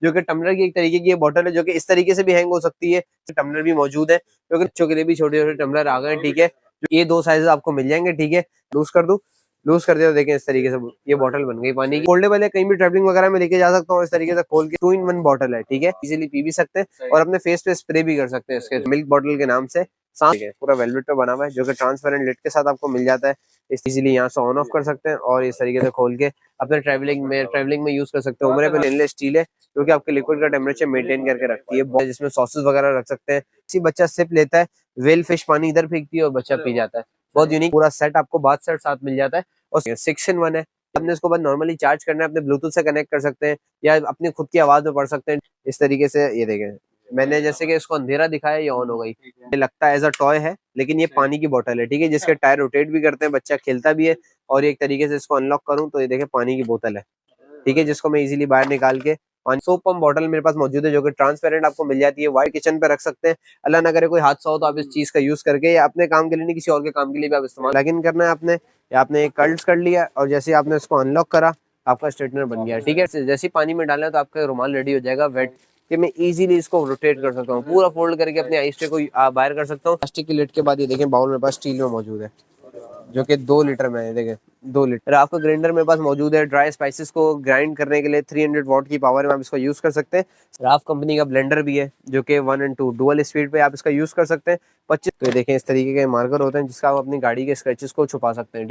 जो कि टम्बलर की एक तरीके की बोतल है, जो कि इस तरीके से भी हैंग हो सकती है। टम्बलर भी मौजूद है, जो कि बच्चों के लिए भी छोटे छोटे टम्बलर आ गए, ठीक है। ये 2 साइज आपको मिल जाएंगे, ठीक है। लूज कर दूं, लूज कर दिया तो देखें इस तरीके से ये बॉटल बन गई पानी की। फोल्डेबल है, कहीं भी ट्रैवलिंग वगैरह में लेके जा सकता हूँ इस तरीके से खोल के। 2 in 1 बॉटल है, ठीक है। इजीली पी भी सकते हैं और अपने फेस पे स्प्रे भी कर सकते हैं इसके मिल्क बॉटल के नाम से। पूरा वेलवेट पे बना हुआ है, जो कि ट्रांसपेरेंट लिड के साथ आपको मिल जाता है। इजीली यहाँ से ऑन ऑफ कर सकते हैं और इस तरीके से खोल के अपने ट्रैवलिंग में यूज कर सकते हैं। उम्र पे स्टेनलेस स्टील है, जो कि आपके लिक्विड का टेम्परेचर मेंटेन करके रखती है, जिसमें सॉसेस वगैरह रख सकते हैं। किसी बच्चा सिप लेता है, वेल फिश पानी इधर फेंकती है और बच्चा पी जाता है। बहुत यूनिक पूरा सेट आपको बाथ सेट साथ मिल जाता है और 6 in 1 है। आपने इसको बाद नॉर्मली चार्ज करना है, अपने ब्लूटूथ से कनेक्ट कर सकते हैं या अपनी खुद की आवाज में पढ़ सकते हैं इस तरीके से। ये देखें, मैंने जैसे कि इसको अंधेरा दिखाया, ये ऑन हो गई। ये लगता है एज अ टॉय है, लेकिन ये पानी की बोतल है, ठीक है, जिसके टायर रोटेट भी करते हैं, बच्चा खेलता भी है। और एक तरीके से इसको अनलॉक करूं तो ये देखें पानी की बोतल है, ठीक है, जिसको मैं इजीली बाहर निकाल के सोप पंप बॉटल मेरे पास मौजूद है, जो कि ट्रांसपेरेंट आपको मिल जाती है। वाइट किचन पे रख सकते हैं, अल्लाह ना करे कोई हादसा हो तो आप इस चीज का यूज करके या अपने काम के लिए नहीं, किसी और के काम के लिए भी आप इस्तेमाल लॉग इन करना है आपने, या आपने एक कर्ल्स कर लिया और जैसे आपने इसको अनलॉक करा आपका स्ट्रेटनर बन गया, ठीक है। जैसे ही पानी में डालना है तो आपका रुमाल रेडी हो जाएगा वेट, कि मैं इजीली इसको रोटेट कर सकता हूँ, पूरा फोल्ड करके अपने आई स्टे को बाहर कर सकता हूँ। प्लास्टिक की लिड के बाद ये देखें बाउल मेरे पास स्टील में मौजूद है, जो कि 2 लीटर में है, देखें 2 लीटर। आपका ग्राइंडर मेरे पास मौजूद है, ड्राई स्पाइसेस को ग्राइंड करने के लिए 300 वॉट की पावर में आप इसको यूज कर सकते हैं। राफ कंपनी का ब्लेंडर भी है, जो कि 1 and 2 डुअल स्पीड पे आप इसका यूज कर सकते हैं। 25 तो ये देखें इस तरीके के मार्कर होते हैं, जिसका आप अपनी गाड़ी के स्क्रैचेस को छुपा सकते हैं।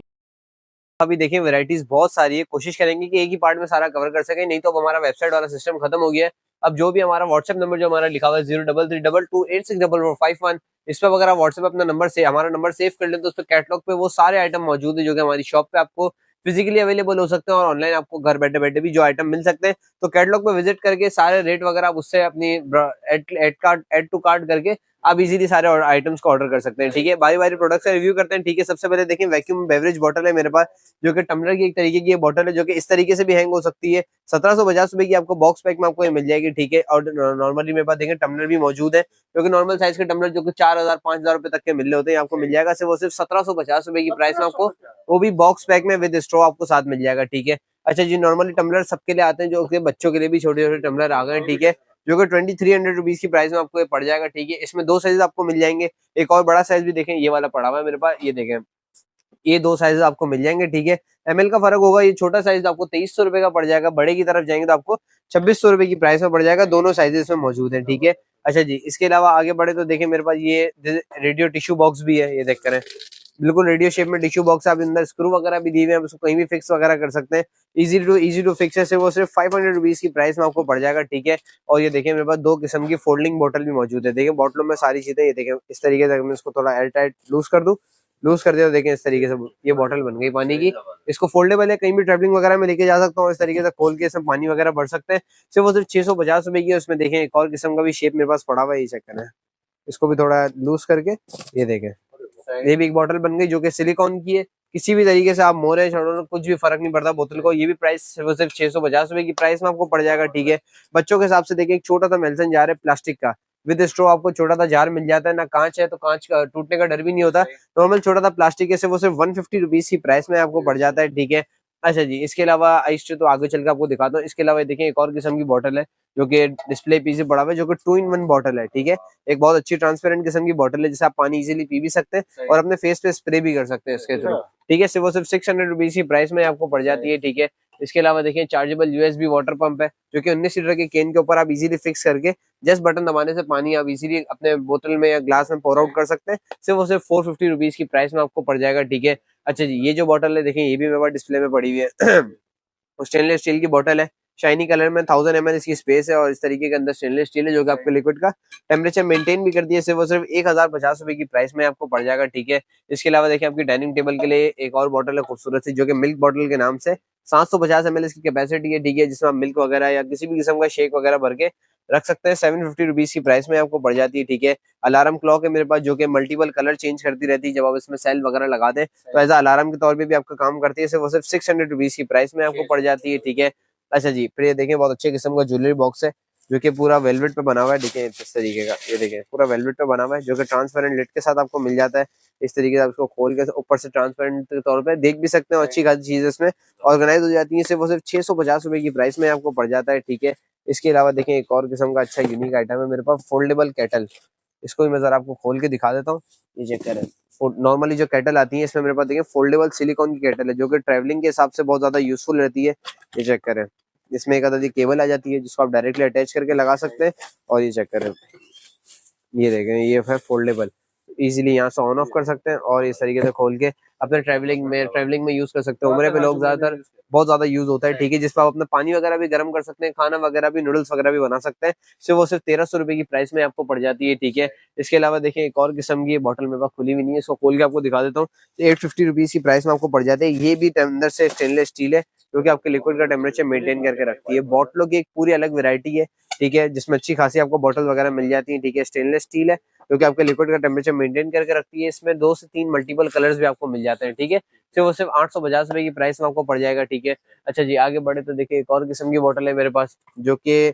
अभी देखें वैरायटीज बहुत सारी है, कोशिश करेंगे कि एक ही पार्ट में सारा कवर कर सके, नहीं तो अब हमारा वेबसाइट वाला सिस्टम खत्म हो गया है। अब जो भी हमारा व्हाट्सएप नंबर जो हमारा लिखा हुआ है 0332286451, इस पर अगर आप व्हाट्सएप अपना नंबर से हमारा नंबर सेव कर लें तो उस पर कैटलॉग पे वो सारे आइटम मौजूद है, जो कि हमारी शॉप पे आपको फिजिकली अवेलेबल हो सकते हैं और ऑनलाइन आपको घर बैठे बैठे भी जो आइटम मिल सकते हैं। तो कैटलॉग पे विजिट करके सारे रेट वगैरह आप उससे अपनी एड टू कार्ट करके आप इजीली सारे आइटम्स को ऑर्डर कर सकते हैं, ठीक है। बारी बारी प्रोडक्ट का रिव्यू करते हैं, ठीक है। सबसे पहले देखिए वैक्यूम बेवरेज बॉटल है मेरे पास, जो कि टम्बलर की एक तरीके की बोतल है, जो कि इस तरीके से भी हैंग हो सकती है। 1750 रुपए की आपको बॉक्स पैक में आपको ये मिल जाएगी, ठीक है। और नॉर्मली मेरे पास देखें टम्बलर भी मौजूद है, जो कि नॉर्मल साइज के टम्बलर जो कि 4000-5000 रुपए तक के मिल रहे होते हैं, आपको मिल जाएगा सिर्फ वो सिर्फ 1750 रुपए की प्राइस में आपको, वो भी बॉक्स पैक में विद स्ट्रॉ आपको साथ मिल जाएगा, ठीक है। अच्छा जी, नॉर्मली टम्बलर सबके लिए आते हैं, जो कि बच्चों के लिए भी छोटे छोटे टम्बलर आ गए हैं, ठीक है, जो कि 2300 रुपीज की प्राइस में आपको ये पड़ जाएगा, ठीक है। इसमें 2 साइज आपको मिल जाएंगे, एक और बड़ा साइज भी देखें, ये वाला पड़ा हुआ है मेरे पास, ये देखें, ये 2 साइज आपको मिल जाएंगे, ठीक है। एमएल का फर्क होगा, ये छोटा साइज आपको 2300 रुपए का पड़ जाएगा, बड़े की तरफ जाएंगे तो आपको 2600 रुपए की प्राइस में पड़ जाएगा। दोनों साइजेस में मौजूद है, ठीक है। अच्छा जी, इसके अलावा आगे बढ़े तो देखिए मेरे पास ये रेडियो टिश्यू बॉक्स भी है, ये देख कर बिल्कुल रेडियो शेप में टिश्यू बॉक्स, आप अंदर स्क्रू वगैरह भी दिए हुए हैं, उसको कहीं भी फिक्स वगैरह कर सकते हैं। इजी टू फिक्स है, वो सिर्फ 500 रुपीज की प्राइस में आपको पड़ जाएगा, ठीक है। और ये देखिए मेरे पास 2 किस्म की फोल्डिंग बोतल भी मौजूद है, देखिए बोतलों में सारी चीजें, ये देखिए इस तरीके से मैं इसको थोड़ा एयर टाइट लूज कर दूं, लूज कर दिया तो देखें इस तरीके से ये बॉटल बन गई पानी की। इसको फोल्डेबल है, कहीं भी ट्रैवलिंग वगैरह में लेके जा सकता हूँ, इस तरीके से खोल के इसमें पानी वगैरह भर सकते हैं। सिर्फ वो सिर्फ 650 रुपए की है। उसमें देखें एक और किस्म का भी शेप मेरे पास पड़ा हुआ है, ये चेक करें, इसको भी थोड़ा लूज करके, ये देखें ये भी एक बॉटल बन गई, जो कि सिलिकॉन की है। किसी भी तरीके से आप मोरे छोड़ो कुछ भी फर्क नहीं पड़ता बोतल को। ये भी प्राइस सिर्फ 650 रुपए की प्राइस में आपको पड़ जाएगा, ठीक है। बच्चों के हिसाब से देखिए एक छोटा सा मेल्सन जार है प्लास्टिक का, विद स्ट्रॉ आपको छोटा सा जार मिल जाता है, ना कांच है तो कांच का टूटने का डर भी नहीं होता। नॉर्मल छोटा सा प्लास्टिक है, वो सिर्फ 150 रुपीज की प्राइस में आपको पड़ जाता है, ठीक है। अच्छा जी, इसके अलावा आइस तो आगे चल के आपको दिखाता हूँ। इसके अलावा देखिए एक और किस्म की बॉटल है, जो कि डिस्प्ले पीछे पड़ा हुआ है, जो कि 2 in 1 बॉटल है, ठीक है। एक बहुत अच्छी ट्रांसपेरेंट किस्म की बॉटल है, जिसे आप पानी इजीली पी भी सकते हैं और अपने फेस पे स्प्रे भी कर सकते हैं इसके थ्रू, ठीक है। सिर्फ वो सिर्फ 600 रुपीज की प्राइस में आपको पड़ जाती है, ठीक है। इसके अलावा देखिए चार्जेबल यूएसबी वाटर पंप है, जो कि 19 लीटर के केन के ऊपर आप इजीली फिक्स करके जस्ट बटन दबाने से पानी आप इजीली अपने बोतल में या ग्लास में पोर आउट कर सकते हैं। सिर्फ वो सिर्फ 450 रुपीज की प्राइस में आपको पड़ जाएगा, ठीक है। अच्छा जी, ये जो बॉटल है देखिए, ये भी मेरे पास डिस्प्ले में पड़ी हुई है स्टेनलेस स्टील की बोतल है, शाइनी कलर में, 1000 ml इसकी स्पेस है और इस तरीके के अंदर स्टेनलेस स्टील है, जो कि आपके लिक्विड का टेम्परेचर मेंटेन भी करती है। सिर्फ वो सिर्फ 1050 रुपए की प्राइस में आपको पड़ जाएगा, ठीक है। इसके अलावा देखिए आपकी डाइनिंग टेबल के लिए एक और बॉटल है खूबसूरत सी, जो कि मिल्क बॉटल के नाम से 750 ml इसकी कैपेसिटी है, ठीक है, जिसमें आप मिल्क वगैरह या किसी भी किस्म का शेक वगैरह भर के रख सकते हैं। 750 रुपीज की प्राइस में आपको पड़ जाती है, ठीक है। अलार्म क्लॉक है मेरे पास, जो कि मल्टीपल कलर चेंज करती रहती है, जब आप इसमें सेल वगैरह लगा दें तो एज अलार्म के तौर पे भी आपका काम करती है। सिर्फ वो सिर्फ 600 रुपीज की प्राइस में आपको पड़ जाती है, ठीक है। अच्छा जी, फिर ये देखें बहुत अच्छे किस्म का ज्वेलरी बॉक्स है, जो कि पूरा वेलवेट पे बना हुआ है, देखें इस तरीके का, ये देखें पूरा वेलवेट पे बना हुआ है, जो कि ट्रांसपेरेंट लिड के साथ आपको मिल जाता है। इस तरीके से आप इसको खोल के ऊपर से ट्रांसपेरेंट के तौर पे देख भी सकते हैं, अच्छी खासी चीज इसमें ऑर्गेनाइज हो जाती है। सिर्फ वो सिर्फ 650 रुपए की प्राइस में आपको पड़ जाता है, ठीक है। इसके अलावा देखें एक और किस्म का अच्छा यूनिक आइटम है मेरे पास, फोल्डेबल केटल। इसको भी मैं जरा आपको खोल के दिखा देता हूँ, ये चेक करें। नॉर्मली जो केटल आती है इसमें मेरे पास देखिए फोल्डेबल सिलिकॉन की केटल है, जो कि ट्रैवलिंग के हिसाब से बहुत ज्यादा यूजफुल रहती है। ये चेक करें, इसमें एक आधी केबल आ जाती है जिसको आप डायरेक्टली अटैच करके लगा सकते हैं। और ये चेक करें, ये देखें, ये है फोल्डेबल, इजीली यहाँ से ऑन ऑफ कर सकते हैं और इस तरीके से खोल के अपने ट्रैवलिंग में यूज कर सकते हैं। उम्र पे लोग ज्यादातर बहुत ज्यादा यूज होता है, ठीक है, जिसपे आप अपना पानी वगैरह भी गर्म कर सकते हैं, खाना वगैरह भी, नूडल्स वगैरह भी बना सकते हैं। सिर्फ वो सिर्फ 1300 रुपए की प्राइस में आपको पड़ जाती है, ठीक है। इसके अलावा देखिए एक और किस्म की बॉटल मेरे पास खुली हुई नहीं है, इसको खोल के आपको दिखा देता हूँ। 850 रुपीज की प्राइस में आपको पड़ जाती है। ये भी अंदर से स्टेनलेस स्टील है, जो कि आपके लिक्विड का टेम्परेचर मेंटेन करके रखती है। बॉटलों की एक पूरी अलग वैरायटी है, ठीक है, जिसमें अच्छी खासी आपको बॉटल वगैरह मिल जाती है, ठीक है। स्टेनलेस स्टील है जो कि आपके लिक्विड का टेम्परेचर मेंटेन करके रखती है। इसमें 2 से 3 मल्टीपल कलर्स भी आपको मिल जाते हैं, ठीक है। सिर्फ वो सिर्फ 850 रुपए की प्राइस में आपको पड़ जाएगा, ठीक है। अच्छा जी, आगे बढ़े तो देखिए एक और किस्म की बोतल है मेरे पास, जो कि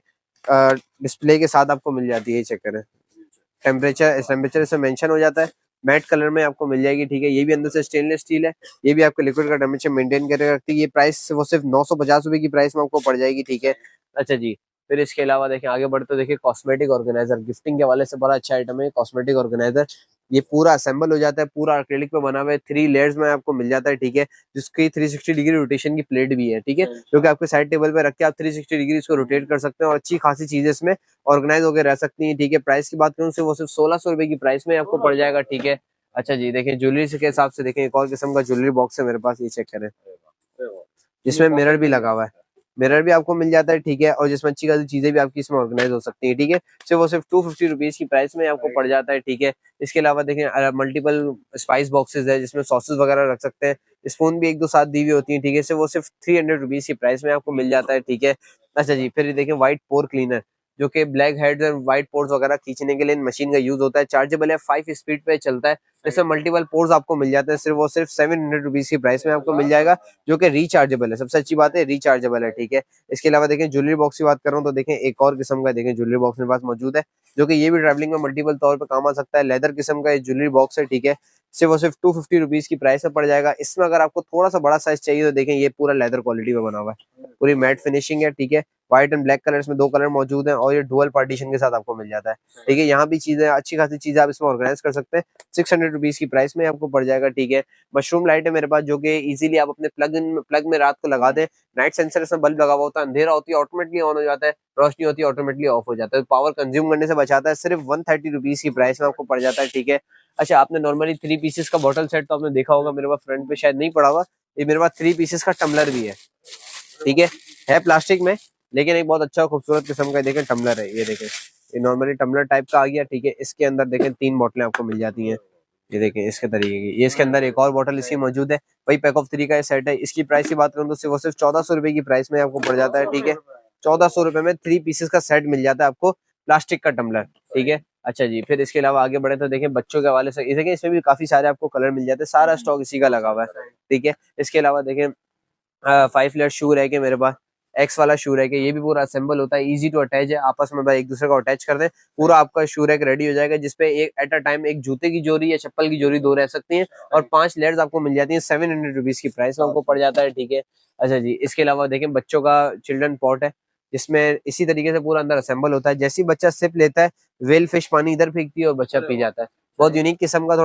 डिस्प्ले के साथ आपको मिल जाती है। चेक करें, टेम्परेचर इसमें मेंशन हो जाता है, मैट कलर में आपको मिल जाएगी, ठीक है। ये भी अंदर से स्टेनलेस स्टील है, ये भी आपके लिक्विड का टेम्परेचर मेंटेन करके रखती है। ये प्राइस वो सिर्फ 950 रुपए की प्राइस में आपको पड़ जाएगी, ठीक है। अच्छा जी, फिर इसके अलावा देखें आगे बढ़ते तो देखिए कॉस्मेटिक ऑर्गेनाइजर, गिफ्टिंग के वाले से बड़ा अच्छा आइटम है कॉस्मेटिक ऑर्गेनाइजर। ये पूरा असेंबल हो जाता है, पूरा एक्रेलिक पे बना हुआ है, 3 लेयर्स में आपको मिल जाता है, ठीक है। जिसकी 360 डिग्री रोटेशन की प्लेट भी है, ठीक है, जो कि आपके साइड टेबल पे रख के आप 360 डिग्री इसको रोटेट कर सकते हैं और अच्छी खासी चीजें इसमें ऑर्गेनाइज होकर रह सकती है, ठीक है। प्राइस की बात करूँ वो सिर्फ 1600 रुपए की प्राइस में आपको पड़ जाएगा, ठीक है। अच्छा जी, देखें ज्वेलरी के हिसाब से देखें एक और किस्म का ज्वेलरी बॉक्स है मेरे पास, ये चेक करें, जिसमें मिरर भी लगा हुआ है, मिरर भी आपको मिल जाता है, ठीक है। और जिसमें अच्छी खासी चीजें भी आपकी इसमें ऑर्गेनाइज हो सकती है, ठीक है। सिर्फ वो सिर्फ 250 रुपीज की प्राइस में आपको पड़ जाता है, ठीक है। इसके अलावा देखें मल्टीपल स्पाइस बॉक्सेस है, जिसमें सॉसेस वगैरह रख सकते हैं। स्पून भी 1-2 साथ दी हुई होती है, ठीक है। सिर्फ वो सिर्फ 300 रुपीज की प्राइस में आपको मिल जाता है, ठीक है। अच्छा जी, फिर देखें व्हाइट पोर क्लीनर, जो कि ब्लैक हेड्स और व्हाइट पोर्स वगैरह खींचने के लिए मशीन का यूज होता है। चार्जेबल है, 5 स्पीड पे चलता है। इसमें मल्टीपल पोर्स आपको मिल जाते हैं, सिर्फ वो सिर्फ 700 रुपीज की प्राइस में आपको मिल जाएगा, जो कि रिचार्जेबल है। सबसे अच्छी बात है रिचार्जेबल है, ठीक है। इसके अलावा देखें ज्वेलरी बॉक्स की बात कर रहा हूँ तो देखें एक और किस्म का देखें ज्वेलरी बॉक्स मेरे पास मौजूद है, जो कि ये भी ट्रैवलिंग में मल्टीपल तौर पर काम आ सकता है। लेदर किस्म का ये ज्वेलरी बॉक्स है, ठीक है। सिर्फ और सिर्फ 250 रुपीज की प्राइस में पड़ जाएगा। इसमें अगर आपको थोड़ा सा बड़ा साइज चाहिए तो देखें ये पूरा लेदर क्वालिटी में बना हुआ है, पूरी मैट फिनिशिंग है, ठीक है। व्हाइट एंड ब्लैक कलर्स में 2 कलर मौजूद हैं और ये डुअल पार्टीशन के साथ आपको मिल जाता है, ठीक है। यहाँ भी चीजें अच्छी खासी चीजें आप इसमें ऑर्गेनाइज कर सकते हैं। 600 रुपीज की प्राइस में आपको पड़ जाएगा, ठीक है। मशरूम लाइट है मेरे पास, जो कि इजीली आप अपने प्लग में रात को लगा दें। नाइट सेंसर इसमें बल्ब लगा हुआ होता है, अंधेरा होती है ऑटोमेटिकली ऑन हो जाता है, रोशनी होती है ऑटोमेटिकली ऑफ हो जाता है, पावर कंज्यूम करने से बचाता है। सिर्फ 130 रुपीज की प्राइस में आपको पड़ जाता है, ठीक है। अच्छा, आपने नॉर्मली 3 पीसेस का बॉटल सेट तो आपने देखा होगा, मेरे पास फ्रंट पे शायद नहीं पड़ा हुआ, ये मेरे पास 3 पीसेस का टम्बलर भी है, ठीक है प्लास्टिक में, लेकिन एक बहुत अच्छा खूबसूरत किस्म का देखें टम्बलर है। ये देखें, ये नॉर्मली टम्बलर टाइप का आ गया, ठीक है। इसके अंदर देखें 3 बोतलें आपको मिल जाती हैं, ये देखें इसके तरीके की। ये इसके अंदर एक और बोतल इसकी मौजूद है, वही पैक ऑफ 3 का ये सेट है। इसकी प्राइस की बात करूँ तो सिर्फ 1400 रुपए की प्राइस में आपको पड़ जाता है, ठीक है। 1400 रुपए में 3 पीसेस का सेट मिल जाता है आपको, प्लास्टिक का टम्बलर, ठीक है। अच्छा जी, फिर इसके अलावा आगे बढ़े तो देखें बच्चों के हवाले से, ये देखें इसमें भी काफी सारे आपको कलर मिल जाते हैं, सारा स्टॉक इसी का लगा हुआ है, ठीक है। इसके अलावा देखें 5 लेयर शू रह के मेरे पास, एक्स वाला शू रैक है, ये भी पूरा असेंबल होता है, इजी टू अटैच है, आपस में भाई एक दूसरे को अटैच कर दें, पूरा आपका शू रैक रेडी हो जाएगा, जिसपे एक एट अ टाइम एक जूते की जोड़ी या चप्पल की जोड़ी 2 रह सकती हैं और 5 लेयर्स आपको मिल जाती हैं। 700 रुपीज की प्राइस में आपको पड़ जाता है, ठीक है। अच्छा जी, इसके अलावा देखें बच्चों का चिल्ड्रन पॉट है, जिसमें इसी तरीके से पूरा अंदर असेंबल होता है। जैसे ही बच्चा सिप लेता है, वेल फिश पानी इधर फेंकती है और बच्चा पी जाता है। बहुत यूनिक किस्म का,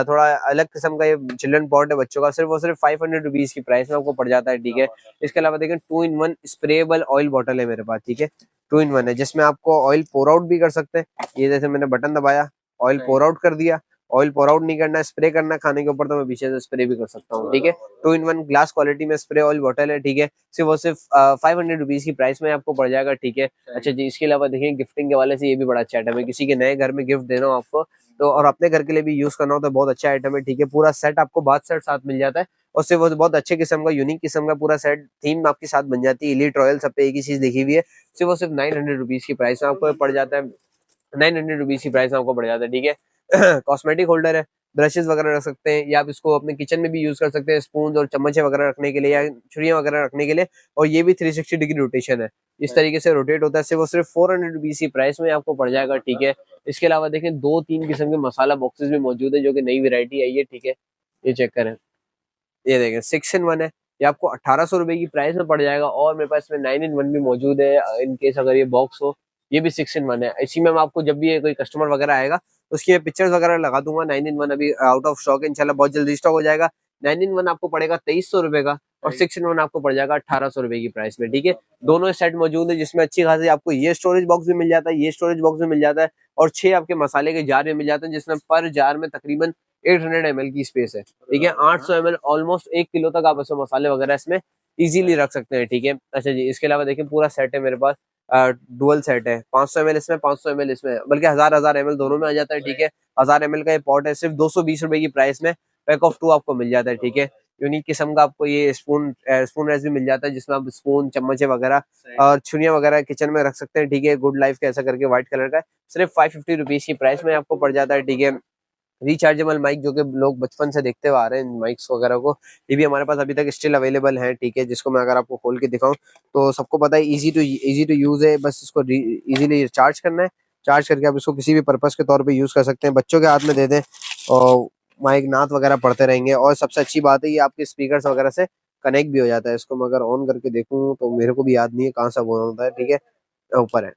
थोड़ा अलग किस्म का ये चिल्ड्रन पॉट है बच्चों का, सिर्फ और सिर्फ 500 रुपीज की प्राइस में आपको पड़ जाता है, ठीक है। इसके अलावा देखें 2 in 1 स्प्रेएबल ऑयल बॉटल है मेरे पास, ठीक है। 2 in 1 है, जिसमें आपको ऑयल पोर आउट भी कर सकते हैं। ये जैसे मैंने बटन दबाया, ऑयल पोर आउट कर दिया। ऑयल पोर आउट नहीं करना, स्प्रे करना खाने के ऊपर तो मैं पीछे से स्प्रे भी कर सकता हूँ, ठीक है। 2 in 1 ग्लास क्वालिटी में स्प्रे ऑयल बॉटल है, ठीक है। सिर्फ और सिर्फ 500 रुपीज की प्राइस में आपको पड़ जाएगा, ठीक है। अच्छा जी, इसके अलावा देखिए गिफ्टिंग के वाले से ये भी बड़ा अच्छा आइटम है, किसी के नए घर में गिफ्ट देना हो आपको तो, और अपने घर के लिए भी यूज करना हो तो बहुत अच्छा आइटम है, ठीक है। पूरा सेट आपको बाथ सेट साथ मिल जाता है और सिर्फ वो बहुत अच्छे किस्म का यूनिक किस्म का पूरा सेट थीम आपके साथ बन जाती है। एलीट रॉयल सब पे एक ही चीज लिखी हुई है, सिर्फ और सिर्फ 900 रुपीज की प्राइस में आपको पड़ जाता है। 900 रुपीज की प्राइस में आपको पड़ जाता है, ठीक है। कॉस्मेटिक होल्डर है, ब्रशेस वगैरह रख सकते हैं, या आप इसको अपने किचन में भी यूज कर सकते हैं, स्पून और चम्मचे वगैरह रखने के लिए या छुरियां वगैरह रखने के लिए। और ये भी 360 डिग्री रोटेशन है, इस तरीके से रोटेट होता है। सिर्फ वो सिर्फ 400 रुपीज की प्राइस में आपको पड़ जाएगा, ठीक है। इसके अलावा देखें 2-3 किस्म के मसाला बॉक्सेस भी मौजूद है, जो कि नई वेरायटी आई है, ठीक है। ये चेक करें, ये देखें 6 in 1 है, ये आपको 1800 रुपए की प्राइस में पड़ जाएगा। और मेरे पास में 9-in-1 भी मौजूद है, इन केस अगर ये बॉक्स हो। ये भी 6-in-1 है। इसी में मैं आपको जब भी कोई कस्टमर वगैरह आएगा तो उसकी पिक्चर्स वगैरह लगा दूंगा। 9-in-1 अभी आउट ऑफ स्टॉक है, इंशाल्लाह बहुत जल्दी स्टॉक हो जाएगा। 9-in-1 आपको पड़ेगा 2300 रुपए का, और 6-in-1 आपको पड़ जाएगा 1800 रुपए की प्राइस में, ठीक है। दोनों सेट मौजूद है, जिसमें अच्छी खासी आपको ये स्टोरेज बॉक्स भी मिल जाता है, ये स्टोरेज बॉक्स भी मिल जाता है, और 6 आपके मसाले के जार भी मिल जाते हैं, जिसमें पर जार में तकरीबन 800 ml की स्पेस है, ठीक है। 800 ml ऑलमोस्ट 1 किलो तक आप इसमें मसाले वगैरह इसमें इजीली रख सकते हैं, ठीक है। अच्छा जी, इसके अलावा देखिए पूरा सेट है मेरे पास, डुअल सेट है। 500 ml इसमें, 500 ml इसमें, बल्कि 1000 ml दोनों में आ जाता है, ठीक है। 1000 ml का ये पॉट है, सिर्फ 220 रुपए की प्राइस में पैक ऑफ 2 आपको मिल जाता है, ठीक है। यूनिक किस्म का आपको ये स्पून रेस भी मिल जाता है, जिसमें आप स्पून, चम्मचे वगैरह और छुरियां वगैरह किचन में रख सकते हैं, ठीक है। गुड लाइफ का ऐसा करके व्हाइट कलर का सिर्फ 550 रुपीज की प्राइस में आपको पड़ जाता है, ठीक है। रिचार्जेबल माइक, जो कि लोग बचपन से देखते हुए आ रहे हैं माइक्स वगैरह को, ये भी हमारे पास अभी तक स्टिल अवेलेबल है, ठीक है। जिसको मैं अगर आपको खोल के दिखाऊं तो सबको पता है इजी टू यूज है, बस इसको इजीली चार्ज करना है। चार्ज करके आप इसको किसी भी पर्पस के तौर पे यूज कर सकते हैं, बच्चों के हाथ में दे दें और माइक नात वगैरह पढ़ते रहेंगे। और सबसे अच्छी बात है ये आपके स्पीकर्स वगैरह से कनेक्ट भी हो जाता है। इसको मैं अगर ऑन करके देखूं तो मेरे को भी याद नहीं है कहाँ से ऑन होता है, ठीक है। ऊपर है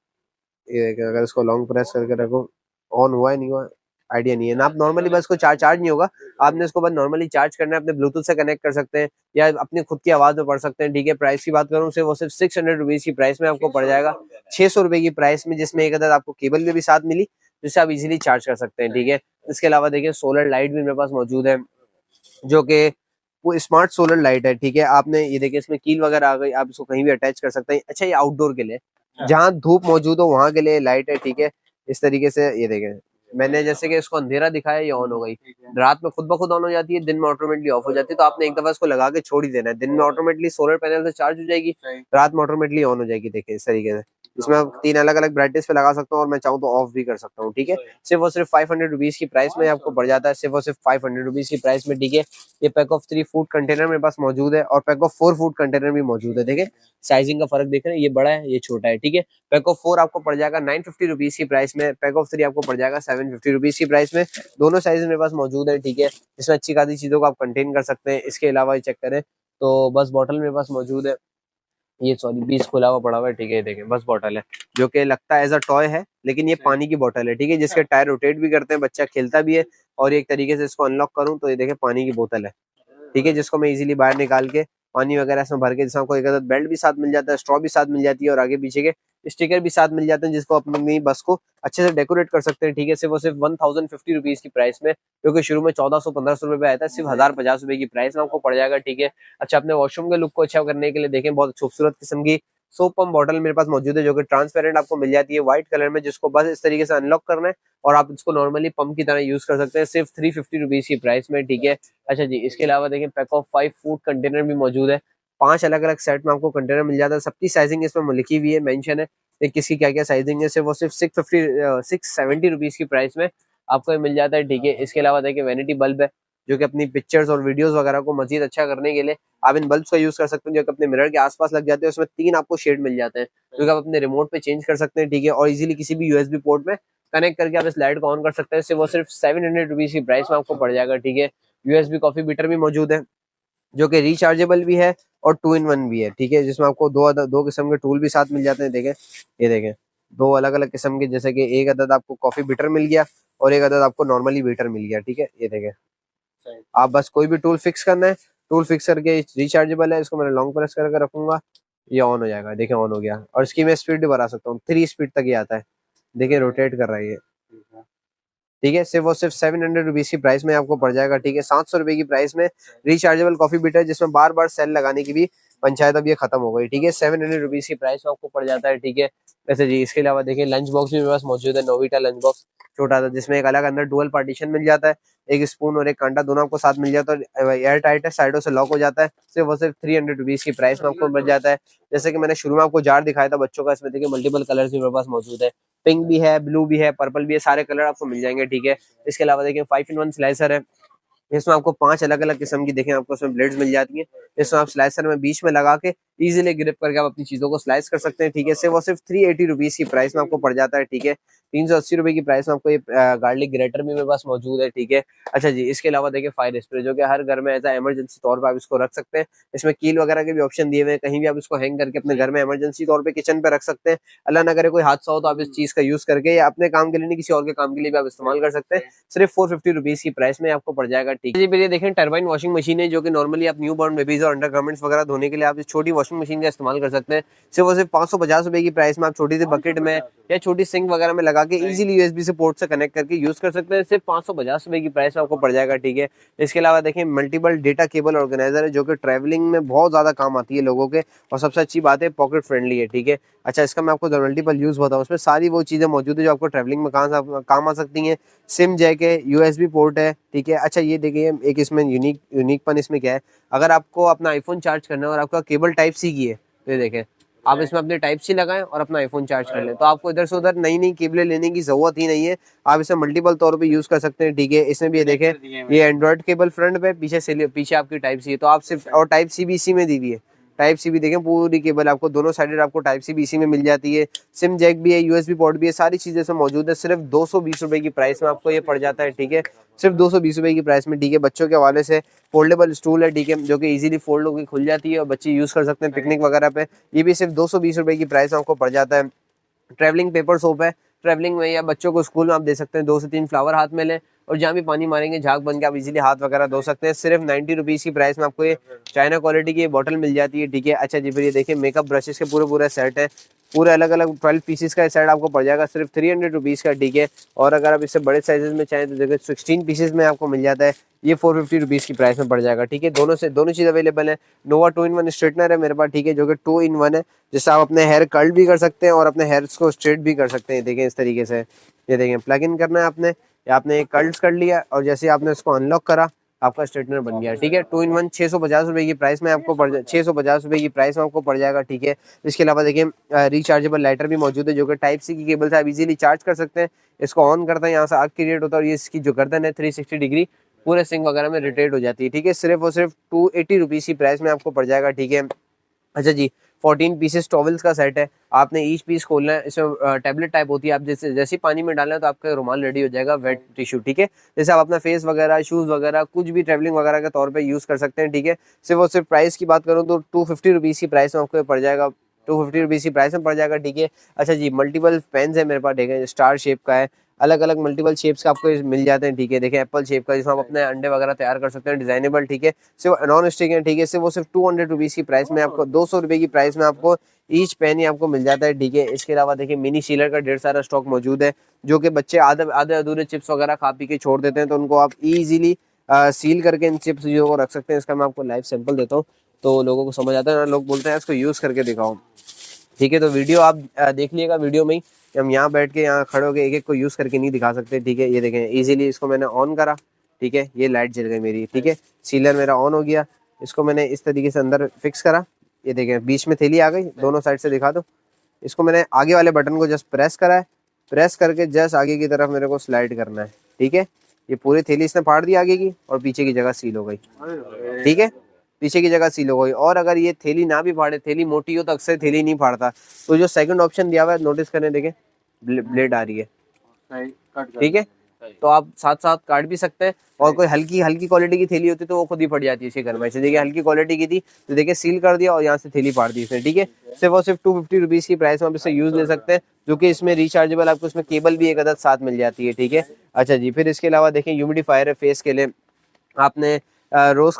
ये देखिए, अगर इसको लॉन्ग प्रेस करके रखो, ऑन हुआ है नहीं हुआ आइडिया नहीं है ना। आप नॉर्मली बस को चार्ज नहीं होगा, आपने इसको बस नॉर्मली चार्ज करना है, अपने ब्लूटूथ से कनेक्ट कर सकते हैं या अपनी खुद की आवाज में पढ़ सकते हैं, ठीक है। प्राइस की बात करूँ सिर्फ वो सिर्फ 600 रुपीज की प्राइस में आपको पड़ जाएगा, 600 रुपए की प्राइस में, जिसमें एक अदद आपको केबल में भी साथ मिली, जिससे आप इजीली चार्ज कर सकते हैं, ठीक है। इसके अलावा देखिए सोलर लाइट भी मेरे पास मौजूद है, जो कि वो स्मार्ट सोलर लाइट है, ठीक है। आपने ये देखिए इसमें कील वगैरह आ गई, आप इसको कहीं भी अटैच कर सकते हैं। अच्छा, ये आउटडोर के लिए, जहाँ धूप मौजूद हो वहां के लिए लाइट है, ठीक है। इस तरीके से ये देखें, मैंने जैसे कि इसको अंधेरा दिखाया, ये ऑन हो गई, रात में खुद ब खुद ऑन हो जाती है, दिन में ऑटोमेटिकली ऑफ हो जाती है। तो आपने एक दफा इसको लगा के छोड़ ही देना है, दिन में ऑटोमेटिकली सोलर पैनल से चार्ज हो जाएगी, रात में ऑटोमेटिकली ऑन हो जाएगी। देखिए इस तरीके से, इसमें आप 3 अलग अलग ब्राइटनेस पे लगा सकता हूँ, और मैं चाहूँ तो ऑफ भी कर सकता हूँ, ठीक है। सिर्फ और सिर्फ 500 रुपीज की प्राइस में आपको पड़ जाता है, सिर्फ और सिर्फ 500 रुपीज की प्राइस में, ठीक है। ये पैक ऑफ 3 फूड कंटेनर मेरे पास मौजूद है, और पैक ऑफ 4 फूड कंटेनर भी मौजूद है। देखें साइजिंग का फर्क देख रहे हैं, ये बड़ा है ये छोटा है, ठीक है। पैक ऑफ 4 आपको पड़ जाएगा 950 रुपीज की प्राइस में, पैक ऑफ 3 आपको पड़ जाएगा 750 रुपीज की प्राइस में। दोनों साइज मेरे पास मौजूद है, ठीक है। इसमें अच्छी खासी चीजों को आप कंटेन कर सकते हैं। इसके अलावा ये चेक करें तो बस बॉटल मेरे पास मौजूद है, ये सॉरी पीस खुला हुआ पड़ा हुआ है, ठीक है। देखें बस बॉटल है, जो कि लगता है एज अ टॉय है, लेकिन ये पानी की बॉटल है, ठीक है। जिसके टायर रोटेट भी करते हैं, बच्चा खेलता भी है। और एक तरीके से इसको अनलॉक करूं तो ये देखें पानी की बोतल है, ठीक है। जिसको मैं इजीली बाहर निकाल के पानी वगैरह इसमें भर के, जैसे आपको एक आदत बेल्ट भी साथ मिल जाता है, स्ट्रॉ भी साथ मिल जाती है, और आगे पीछे के स्टिकर भी साथ मिल जाते हैं, जिसको अपनी बस को अच्छे से डेकोरेट कर सकते हैं, ठीक है। सिर्फ वो सिर्फ 1050 रुपीज की प्राइस में, जो कि शुरू में 1400-1500 रुपए आया था, सिर्फ 1050 रुपए की प्राइस में आपको पड़ जाएगा, ठीक है। अच्छा, अपने वॉशरूम के लुक को अच्छा करने के लिए देखें बहुत खूबसूरत किस्म की सोप पंप बॉटल मेरे पास मौजूद है, जो कि ट्रांसपेरेंट आपको मिल जाती है व्हाइट कलर में, जिसको बस इस तरीके से अनलॉक करना है और आप इसको नॉर्मली पंप की तरह यूज कर सकते हैं, सिर्फ 350 रुपीज की प्राइस में, ठीक है। अच्छा जी, इसके अलावा देखिए पैक ऑफ 5 फूड कंटेनर भी मौजूद है, 5 अलग अलग सेट में आपको कंटेनर मिल जाता है। सबकी साइजिंग इसमें लिखी हुई है, मेंशन है किसकी क्या क्या साइजिंग है। सिर्फ वो सिर्फ 670 रुपीज की प्राइस में आपको ये मिल जाता है, ठीक है। इसके अलावा देखिए वैनिटी बल्ब है, जो कि अपनी पिक्चर्स और वीडियोस वगैरह को मजीद अच्छा करने के लिए आप इन बल्ब्स का यूज कर सकते हैं, जो कि अपने मिरर के आसपास लग जाते हैं। उसमें 3 आपको शेड मिल जाते हैं, जो कि आप अपने रिमोट पे चेंज कर सकते हैं, ठीक है। और इजीली किसी भी यूएसबी पोर्ट में कनेक्ट करके आप इस लाइट को ऑन कर सकते हैं। सिर्फ वो सिर्फ 700 रुपीज की प्राइस में आपको पड़ जाएगा, ठीक है। यूएसबी कॉफी बीटर भी मौजूद है, जो कि रिचार्जेबल भी है और 2-in-1 भी है, ठीक है। जिसमें आपको दो किस्म के टूल भी साथ मिल जाते हैं। देखें ये देखें, 2 अलग अलग किस्म के, जैसे कि एक अदद आपको कॉफी बीटर मिल गया और एक अदद आपको नॉर्मली बीटर मिल गया, ठीक है। ये देखें, आप बस कोई भी टूल फिक्स करना है, टूल फिक्स करके रिचार्जेबल है, इसको मैंने लॉन्ग प्रेस करके रखूंगा, ये ऑन हो जाएगा। देखें ऑन हो गया, और इसकी मैं स्पीड भी बढ़ा सकता हूँ, 3 स्पीड तक ये आता है। देखिए रोटेट कर रहा है ये, ठीक है। सिर्फ और सिर्फ 700 रुपीज की प्राइस में आपको पड़ जाएगा, ठीक है। 700 रुपए की प्राइस में रिचार्जेबल कॉफी बीटर, जिसमें बार बार सेल लगाने की भी पंचायत अब ये खत्म हो गई, ठीक है। 700 रुपीज की प्राइस में आपको पड़ जाता है, ठीक है। वैसे जी, इसके अलावा देखिए लंच बॉक्स भी मेरे पास मौजूद है, नोविटा लंच बॉक्स छोटा था, जिसमें एक अलग अंदर डुअल पार्टीशन मिल जाता है, एक स्पून और एक कांटा दोनों आपको साथ मिल जाता है, एयर टाइट है, साइडों से लॉक हो जाता है। सिर्फ और सिर्फ 300 रुपीज की प्राइस में आपको मिल जाता है। जैसे कि मैंने शुरू में आपको जार दिखाया था बच्चों का, इसमें देखिए मल्टीपल कलर्स भी मेरे पास मौजूद है, पिंक भी है, ब्लू भी है, पर्पल भी है, सारे कलर आपको मिल जाएंगे, ठीक है। इसके अलावा देखिए 5-in-1 स्लाइसर है, इसमें आपको 5 अलग अलग किस्म की देखें आपको इसमें ब्लेड्स मिल जाती हैं। इसमें आप स्लाइसर में बीच में लगा के इजीली ग्रिप करके आप अपनी चीजों को स्लाइस कर सकते हैं, ठीक है। सिर्फ और सिर्फ 380 रुपीज की प्राइस में आपको पड़ जाता है, ठीक है। 380 रुपए की प्राइस में आपको ये गार्लिक ग्रेटर भी मेरे पास मौजूद है, ठीक है। अच्छा जी, इसके अलावा देखिए फायर स्प्रे, जो कि हर घर में ऐसा इमरजेंसी तौर पर आप इसको रख सकते हैं। इसमें कील वगैरह के भी ऑप्शन दिए हुए हैं, कहीं भी आप इसको हैंग करके अपने घर में इमरजेंसी तौर पे किचन पे रख सकते हैं। अल्लाह ना करे कोई हादसा हो तो आप इस चीज का यूज करके या अपने काम के लिए नहीं किसी और के काम के लिए भी आप इस्तेमाल कर सकते हैं। सिर्फ 450 रुपीज की प्राइस में आपको पड़ जाएगा, ठीक है जी। फिर ये देखें टर्बाइन वॉशिंग मशीन है, जो कि नॉर्मली आप न्यू बॉर्न बेबीज और अंडरगारमेंट्स वगैरह धोने के लिए आप इस छोटी वॉशिंग मशीन का इस्तेमाल कर सकते हैं। सिर्फ और सिर्फ 550 रुपए की प्राइस में आप छोटी सी बकेट में या छोटी सिंक वगैरह में लगा के इजीली यूएसबी से पोर्ट से कनेक्ट करके यूज कर सकते हैं। सिर्फ 550 रुपए की प्राइस में आपको पड़ जाएगा, ठीक है। इसके अलावा देखिए मल्टीपल डेटा केबल ऑर्गेनाइजर है, जो कि ट्रैवलिंग में बहुत ज्यादा काम आती है लोगों के, और सबसे अच्छी बात है पॉकेट फ्रेंडली है, ठीक है। अच्छा, इसका मैं आपको मल्टीपल यूज बताऊँ, उसमें सारी वो चीजें मौजूद है जो आपको ट्रैवलिंग में काम आ सकती हैं। सिम जैक है, यूएसबी पोर्ट है, ठीक है। अच्छा, ये देखिए एक इसमें यूनिकपन इसमें क्या है, अगर आपको अपना आईफोन चार्ज करना है और आपका केबल टाइप सी की है, तो ये देखें आप इसमें अपने टाइप सी लगाएं और अपना आईफोन चार्ज कर लें, तो आपको इधर से उधर नई नई केबलें लेने की जरूरत ही नहीं है। आप इसे मल्टीपल तौर पे यूज कर सकते हैं, ठीक है। इसमें भी ये देखें, ये एंड्रॉइड केबल फ्रंट पे, पीछे आपकी टाइप सी है, तो आप सिर्फ, और टाइप सी भी इसी में दी हुई है। टाइप सी भी देखें, पूरी केबल आपको दोनों साइडेड आपको टाइप सी भी इसी में मिल जाती है। सिम जैक भी है, यूएसबी पोर्ट भी है, सारी चीजें इसमें मौजूद है। सिर्फ 220 रुपए की प्राइस में आपको ये पड़ जाता है, ठीक है। सिर्फ 220 रुपए की प्राइस में, ठीक है। बच्चों के हवाले से फोल्डेबल स्टूल है, ठीक है, जो कि इजीली फोल्ड होकर खुल जाती है और बच्चे यूज कर सकते हैं पिकनिक वगैरह पे। ये भी सिर्फ 220 रुपए की प्राइस में आपको पड़ जाता है। ट्रैवलिंग पेपर सोप है, ट्रैवलिंग में या बच्चों को स्कूल में आप दे सकते हैं, 2 से 3 फ्लावर हाथ में लें और जहाँ भी पानी मारेंगे झाग बन के आप इजीली हाथ वगैरह धो सकते हैं। सिर्फ 90 रुपीज़ की प्राइस में आपको ये चाइना क्वालिटी की बॉटल मिल जाती है, ठीक है। अच्छा जी, फिर ये देखिए मेकअप ब्रशेस के पूरे सेट है, पूरे अलग अलग 12 पीसेस का सेट आपको पड़ जाएगा सिर्फ 300 रुपीज़ का, ठीक है। और अगर आप इससे बड़े साइजेस में चाहें तो देखिए 16 पीसेस में आपको मिल जाता है, ये 450 रुपीज़ की प्राइस में पड़ जाएगा, ठीक है। दोनों चीज़ अवेलेबल है। नोवा 2-in-1 स्ट्रेटनर है मेरे पास, ठीक है, जो कि 2-in-1 है, जिससे आप अपने हेयर कर्ल भी कर सकते हैं और अपने हेयर्स को स्ट्रेट भी कर सकते हैं। देखें इस तरीके से, ये देखें प्लग इन करना है आपने, या आपने कर्ल्स कर लिया और जैसे आपने इसको अनलॉक करा आपका स्ट्रेटनर बन गया, ठीक है। 2-in-1 650 रुपए की प्राइस में आपको 650 रुपए की प्राइस में आपको पड़ जाएगा, ठीक है। इसके अलावा देखिए रिचार्जेबल लाइटर भी मौजूद है, जो कि टाइप सी की केबल से आप इजीली चार्ज कर सकते हैं। इसको ऑन करते हैं, यहाँ से आग क्रिएट होता है और ये इसकी जो गर्दन है 360 डिग्री पूरे सिंक वगैरह में रोटेट हो जाती है, ठीक है। सिर्फ और सिर्फ 280 रुपीज़ की प्राइस में आपको पड़ जाएगा, ठीक है। अच्छा जी, 14 पीसेस टॉवल्स का सेट है, आपने ईच पीस खोलना है। इसमें टैबलेट टाइप होती है, आप जैसे ही पानी में डालना है तो आपका रुमाल रेडी हो जाएगा, वेट टिश्यू, ठीक है। जैसे आप अपना फेस वगैरह, शूज़ वगैरह कुछ भी ट्रैवलिंग वगैरह के तौर पे यूज़ कर सकते हैं, ठीक है। सिर्फ और सिर्फ प्राइस की बात करूँ तो 250 रुपीज़ की प्राइस में आपको पड़ जाएगा, 250 रुपीज़ की प्राइस में पड़ जाएगा, ठीक है। अच्छा जी, मल्टीपल पेन्स है मेरे पास, ठीक है, स्टार शेप का है, अलग अलग मल्टीपल शेप्स का आपको मिल जाते हैं, ठीक है। देखिए एप्पल शेप का, जिसमें आप अपने अंडे वगैरह तैयार कर सकते हैं, डिजाइनेबल, ठीक है। सिर्फ नॉन स्टिक है, ठीक है। सिर्फ वो सिर्फ 200 रुपीज़ की प्राइस में आपको, 200 रुपये की प्राइस में आपको ईच पेन ही आपको मिल जाता है, ठीक है। इसके अलावा देखिए मिनी सीलर का ढेर सारा स्टॉक मौजूद है, जो कि बच्चे आधे आधे अधूरे चिप्स वगैरह खा पी के छोड़ देते हैं, तो उनको आप इजीली सील करके इन चिप्स को रख सकते हैं। इसका मैं आपको लाइव सैंपल देता हूँ तो लोगों को समझ आता है ना, लोग बोलते हैं इसको यूज़ करके दिखाओ, ठीक है। तो वीडियो आप देख लीजिएगा, वीडियो में ही हम यहाँ बैठ के यहाँ खड़े होकर एक एक को यूज़ करके नहीं दिखा सकते, ठीक है। ये देखें इजीली इसको मैंने ऑन करा, ठीक है, ये लाइट जल गई मेरी, ठीक है, सीलर मेरा ऑन हो गया। इसको मैंने इस तरीके से अंदर फिक्स करा, ये देखें बीच में थैली आ गई, दोनों साइड से दिखा दो। इसको मैंने आगे वाले बटन को जस्ट प्रेस करा है, प्रेस करके जस्ट आगे की तरफ मेरे को स्लाइड करना है, ठीक है। ये पूरी थैली इसने फाड़ दी आगे की और पीछे की जगह सील हो गई, ठीक है, पीछे की जगह सील हो गई। और अगर ये थैली ना भी फाड़े, थैली मोटी हो तो अक्सर थैली नहीं फाड़ता, तो जो सेकंड ऑप्शन दिया हुआ है नोटिस करें, देखें ब्लेड आ रही है, ठीक है। तो आप साथ साथ काट भी सकते हैं। और कोई हल्की हल्की क्वालिटी की थैली होती है तो वो खुद ही फट जाती है इसके घर में। देखिए हल्की क्वालिटी की थी तो देखिए सील कर दिया और यहाँ से थैली फाड़ दी इसने, ठीक है। सिर्फ और सिर्फ 250 रुपीज़ की प्राइस में आप इससे यूज ले सकते हैं, जो कि इसमें रिचार्जेबल, आपको इसमें केबल भी एक अदद साथ मिल जाती है, ठीक है। अच्छा जी, फिर इसके अलावा देखें ह्यूमिडिफायर है फेस के लिए, आपने रोज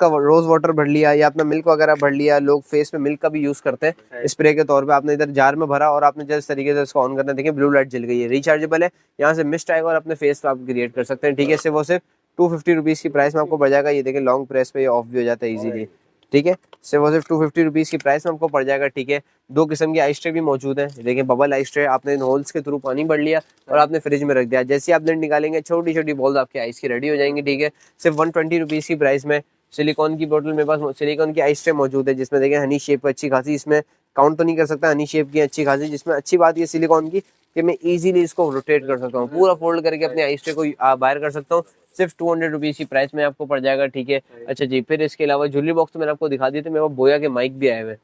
वाटर भर लिया या अपना मिल्क वगैरह भर लिया, लोग फेस में मिल्क का भी यूज करते हैं स्प्रे के तौर पे, आपने इधर जार में भरा और आपने जिस तरीके से इसको ऑन करना है, देखिए ब्लू लाइट जल गई है, रिचार्जेबल है, यहाँ से मिस्ट आएगा और अपने फेस पे आप क्रिएट कर सकते हैं, ठीक है। सिर्फ वो सिर्फ 250 रुपीज़ की प्राइस में आपको पड़ जाएगा। ये देखिए लॉन्ग प्रेस पे ये ऑफ भी हो जाता है इजीली, ठीक है। सिर्फ और सिर्फ 250 रुपीज़ की प्राइस में आपको पड़ जाएगा, ठीक है। 2 किस्म की आइस ट्रे भी मौजूद है, देखिए बबल आइस ट्रे, आपने इन होल्स के थ्रू पानी भर लिया और आपने फ्रिज में रख दिया, जैसे आप ब्लेंड निकालेंगे छोटी छोटी बॉल्स आपकी आइस की रेडी हो जाएंगी, ठीक है। सिर्फ 120 रुपीज़ की प्राइस में सिलिकॉन की बोतल मेरे पास सिलिकॉन की आइस ट्रे मौजूद है, जिसमें देखिए हनी शेप अच्छी खासी, इसमें काउंट तो नहीं कर सकता, हनी शेप की अच्छी खासी, जिसमें अच्छी बात ये सिलिकॉन की कि मैं इजीली इसको रोटेट कर सकता हूँ, पूरा फोल्ड करके अपने आइस ट्रे को बाहर कर सकता हूँ। सिर्फ 200 रुपीज़ की प्राइस में आपको पड़ जाएगा, ठीक है। अच्छा जी, फिर इसके अलावा ज्वेलरी बॉक्स तो मैंने आपको दिखा दिया था, मेरे पास बोया के माइक भी आए हुए हैं,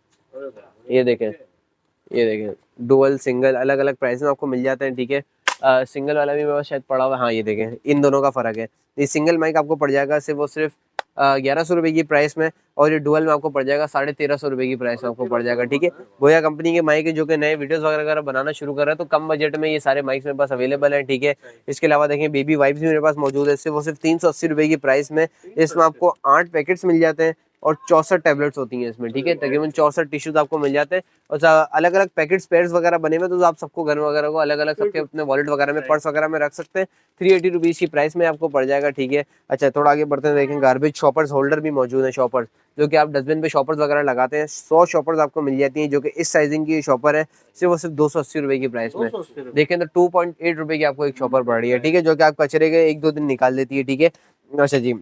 ये देखें, ये देखें डुअल सिंगल अलग अलग प्राइस में आपको मिल जाते हैं, ठीक है। सिंगल वाला भी मेरे पास शायद पड़ा हुआ है, हाँ ये देखें, इन दोनों का फ़र्क है। ये सिंगल माइक आपको पड़ जाएगा सिर्फ और सिर्फ 1100 रुपये की प्राइस में, और ये डुअल में आपको पड़ जाएगा 1350 रुपये की प्राइस में आपको पड़ जाएगा, ठीक है। बोया कंपनी के माइक है जो कि नए वीडियोस वगैरह बनाना शुरू कर रहा है, तो कम बजट में ये सारे माइक्स मेरे पास अवेलेबल हैं, ठीक है। इसके अलावा देखें बेबी वाइप्स भी मेरे पास मौजूद है, सिर्फ वो सिर्फ 380 रुपये की प्राइस में। इसमें आपको 8 पैकेट्स मिल जाते हैं और 64 टैबलेट्स होती हैं इसमें, ठीक है। तकरीबन 64 टिश्यूज आपको मिल जाते हैं, और अलग अलग पैकेट्स पेयर्स वगैरह बने हुए, तो आप सबको घर वगैरह को अलग अलग सबके अपने वॉलेट वगैरह में पर्स वगैरह में रख सकते हैं। 380 रुपीज़ की प्राइस में आपको पड़ जाएगा, ठीक है। अच्छा थोड़ा आगे बढ़ते हैं, देखें गार्बेज शॉपर्स होल्डर भी मौजूद है, शॉपर्स जो कि आप डस्टबिन पे शॉपर्स वगैरह लगाते हैं, 100 शॉपर्स आपको मिल जाती हैं, जो कि इस साइजिंग की शॉपर है, सिर्फ वो सिर्फ 280 रुपये की प्राइस में। देखें तो 2.8 रुपये की आपको एक शॉपर पड़ रही है, ठीक है, जो कि आप कचरे के 1-2 दिन निकाल देती है, ठीक है। अच्छा जी,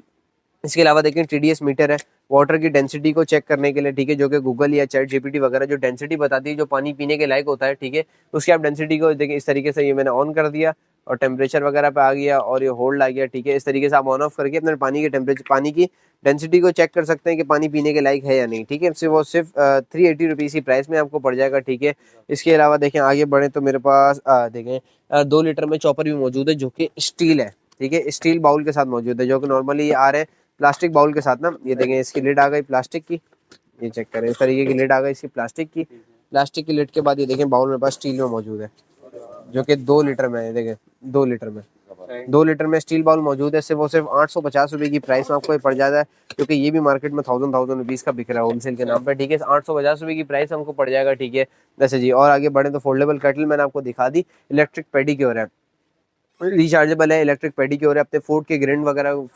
इसके अलावा देखें TDS मीटर है वाटर की डेंसिटी को चेक करने के लिए, ठीक है, जो कि गूगल या चैट GPT वगैरह जो डेंसिटी बताती है, जो पानी पीने के लायक होता है, ठीक है, उसकी आप डेंसिटी को देखें इस तरीके से, ये मैंने ऑन कर दिया और टेम्परेचर वगैरह पे आ गया और ये होल्ड आ गया, ठीक है। इस तरीके से आप ऑन ऑफ करके अपने पानी के टेम्परेचर, पानी की डेंसिटी को चेक कर सकते हैं कि पानी पीने के लायक है या नहीं, ठीक है। सिर्फ वो सिर्फ 380 रुपीज़ की प्राइस में आपको पड़ जाएगा, ठीक है। इसके अलावा देखें आगे बढ़े तो मेरे पास देखें 2 लीटर में चॉपर भी मौजूद है, जो कि स्टील है, ठीक है, स्टील बाउल के साथ मौजूद है, जो कि नॉर्मली आ रहे हैं प्लास्टिक बाउल के साथ ना। ये देखें इसकी लिड आ गई प्लास्टिक की, ये चेक करें, इस तरीके की लिड आ गई इसकी प्लास्टिक की। प्लास्टिक की लिड के बाद ये देखें बाउल मेरे पास स्टील में मौजूद है, जो कि 2 लीटर में है, देखें 2 लीटर में, 2 लीटर में स्टील बाउल मौजूद है। सिर्फ वो सिर्फ 850 रुपये की प्राइस में आपको ये पड़ जाता है, क्योंकि ये भी मार्केट में 1000 रुपीज़ का बिक रहा है होलसेल के नाम पर, ठीक है। 850 रुपये की प्राइस हमको पड़ जाएगा, ठीक है। जैसे जी और आगे बढ़े तो फोल्डेबल केटल मैंने आपको दिखा दी, इलेक्ट्रिक पेडिक्योर है, रिचार्जेबल है, इलेक्ट्रिक पेडिक्योर है, अपने फूड के ग्राइंड वगैरह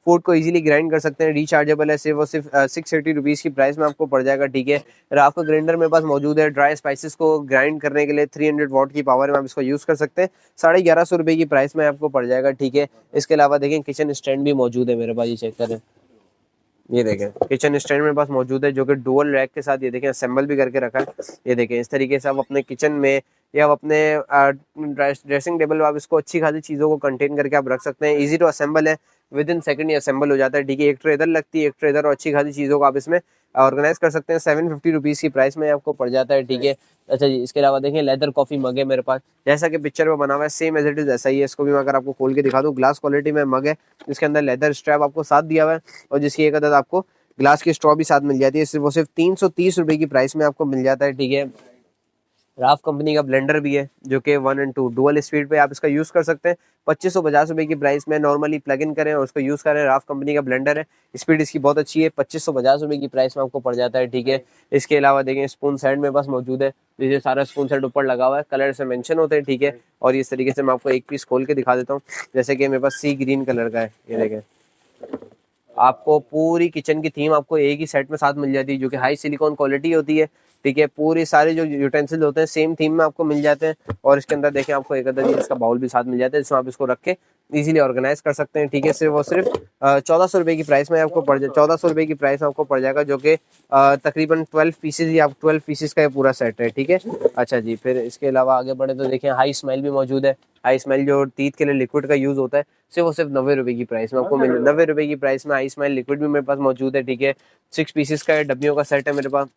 फूड को इजीली ग्राइंड कर सकते हैं, रिचार्जेबल है, सिर्फ और सिर्फ 680 रुपीज़ की प्राइस में आपको पड़ जाएगा, ठीक है। राफ का ग्राइंडर मेरे पास मौजूद है, ड्राई स्पाइसेस को ग्राइंड करने के लिए 300 वॉट की पावर में आप इसको यूज़ कर सकते हैं, 1150 रुपये की प्राइस में आपको पड़ जाएगा, ठीक है। इसके अलावा देखें किचन स्टैंड भी मौजूद है मेरे पास, ये चेक करें, ये देखें किचन स्टैंड मेरे पास मौजूद है, जो कि डुअल रैक के साथ ये देखें असेंबल भी करके रखा है। ये देखें इस तरीके से आप अपने किचन में या आप अपने ड्रेसिंग टेबल आप इसको अच्छी खासी चीज़ों को कंटेन करके आप रख सकते हैं। इजी टू असेंबल है, विद इन सेकंड ये असेंबल हो जाता है, ठीक है। एक ट्रे इधर लगती है, एक ट्रे इधर, और अच्छी खासी चीज़ों को आप इसमें ऑर्गेनाइज कर सकते हैं। 750 रुपीज़ की प्राइस में आपको पड़ जाता है, ठीक है। अच्छा जी, इसके अलावा देखें लेदर कॉफ़ी मग है मेरे पास, जैसा कि पिक्चर में बना हुआ है सेम एज इट इज़ ऐसा ही है। इसको भी मैं अगर आपको खोल के दिखा दूँ, ग्लास क्वालिटी में मग है, जिसके अंदर लेदर स्ट्रैप आपको साथ दिया हुआ है, और जिसकी एक अदद आपको ग्लास की स्ट्रॉ भी साथ मिल जाती है। सिर्फ वो सिर्फ 330 रुपये की प्राइस में आपको मिल जाता है, ठीक है। राफ कंपनी का ब्लेंडर भी है, जो कि 1 और 2 डुअल स्पीड पे आप इसका यूज़ कर सकते हैं। 2550 रुपये की प्राइस में नॉर्मली प्लग इन करें और उसको यूज़ करें। राफ कंपनी का ब्लेंडर है, स्पीड इसकी बहुत अच्छी है, 2550 रुपये की प्राइस में आपको पड़ जाता है, ठीक है। इसके अलावा देखें स्पून सेट मेरे पास मौजूद है, ये सारा स्पून सेट ऊपर लगा हुआ है, कलर से मेंशन होते हैं, ठीक है। और इस तरीके से मैं आपको एक पीस खोल के दिखा देता हूँ, जैसे कि मेरे पास सी ग्रीन कलर का है, ये देखें, आपको पूरी किचन की थीम आपको एक ही सेट में साथ मिल जाती है, जो कि हाई सिलिकॉन क्वालिटी होती है, ठीक है। पूरी सारे जो यूटेंसिल होते हैं सेम थीम में आपको मिल जाते हैं, और इसके अंदर देखें आपको एक अदर इसका बाउल भी साथ मिल जाता है, जिसमें आप इसको रख के इजीली ऑर्गेनाइज कर सकते हैं, ठीक है। सिर्फ वो सिर्फ 1400 रुपये की प्राइस में आपको पड़ जाए, 1400 रुपये की प्राइस में आपको पड़ जाएगा, जो कि तकरीबन 12 पीसेज या 12 पीसेज का ये पूरा सेट है, ठीक है। अच्छा जी, फिर इसके अलावा आगे बढ़े तो देखें हाई स्माइल भी मौजूद है। हाई स्माइल जो टीथ के लिए लिक्विड का यूज़ होता है, सिर्फ वो सिर्फ 90 रुपये की प्राइस में आपको मिल 90 रुपये की प्राइस में हाई स्माइल लिक्विड भी मेरे पास मौजूद है, ठीक है। 6 पीसेस का डब्बियों का सेट है मेरे पास,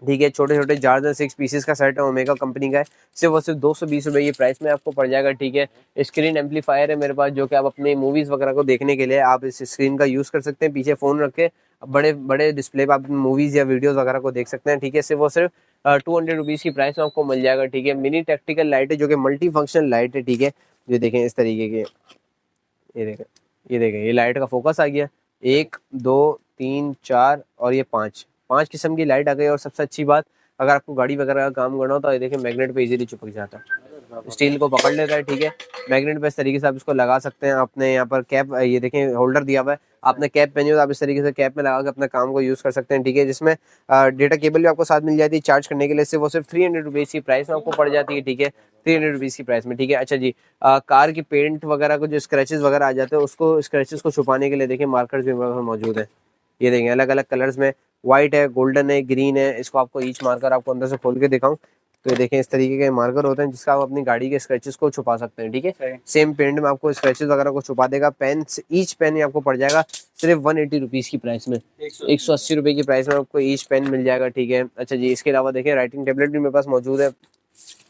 ठीक है। छोटे छोटे जार्स हैं, 6 पीसेस का सेट है, ओमेगा कंपनी का है, सिर्फ और सिर्फ 220 रुपये की प्राइस में आपको पड़ जाएगा, ठीक है। स्क्रीन एम्पलीफायर है मेरे पास, जो कि आप अपने मूवीज़ वगैरह को देखने के लिए आप इस स्क्रीन का यूज़ कर सकते हैं, पीछे फ़ोन रख के बड़े बड़े डिस्प्ले पर आप मूवीज़ या वीडियोज़ वगैरह को देख सकते हैं, ठीक है। सिर्फ और सिर्फ 200 रुपीज़ की प्राइस में आपको मिल जाएगा, ठीक है। मिनी टैक्टिकल लाइट है, जो कि मल्टी फंक्शनल लाइट है, ठीक है। जो देखें इस तरीके के, ये देखें, ये देखें, ये लाइट का फोकस आ गया, 1 2 3 4 और ये 5 किस्म की लाइट आ गई। और सबसे अच्छी बात, अगर आपको गाड़ी वगैरह का काम करना हो तो ये देखें मैग्नेट पे इजीली चिपक जाता है, स्टील को पकड़ लेता है, ठीक है। मैग्नेट पे इस तरीके से आप इसको लगा सकते हैं। अपने यहाँ पर कैप, ये देखें होल्डर दिया हुआ है, आपने कैप पहनी हो तो आप इस तरीके से कैप में लगा के अपने काम को यूज़ कर सकते हैं, ठीक है। जिसमें डेटा केबल भी आपको साथ मिल जाती है चार्ज करने के लिए, सिर्फ वो सिर्फ 300 रुपीज़ की प्राइस में आपको पड़ जाती है, ठीक है। 300 रुपीज़ की प्राइस में, ठीक है। अच्छा जी, कार की पेंट वगैरह को जो स्क्रैचेस वगैरह आ जाते हैं, उसको स्क्रैचेस को छुपाने के लिए देखिए मार्कर्स भी मौजूद है। ये देखें अलग अलग कलर्स में, वाइट है, गोल्डन है, ग्रीन है। इसको आपको ईच मार्कर आपको अंदर से खोल के दिखाऊं, तो ये देखें इस तरीके के मार्कर होते हैं जिसका आप अपनी गाड़ी के स्क्रैचेस को छुपा सकते हैं, ठीक है। सेम पेंट में आपको स्क्रैचेस वगैरह को छुपा देगा। पेन ईच पेन आपको पड़ जाएगा सिर्फ 180 रुपीज़ की प्राइस में, 180 रुपये की प्राइस में आपको ईच पेन मिल जाएगा, ठीक है। अच्छा जी, इसके अलावा देखें राइटिंग टेबलेट भी मेरे पास मौजूद है।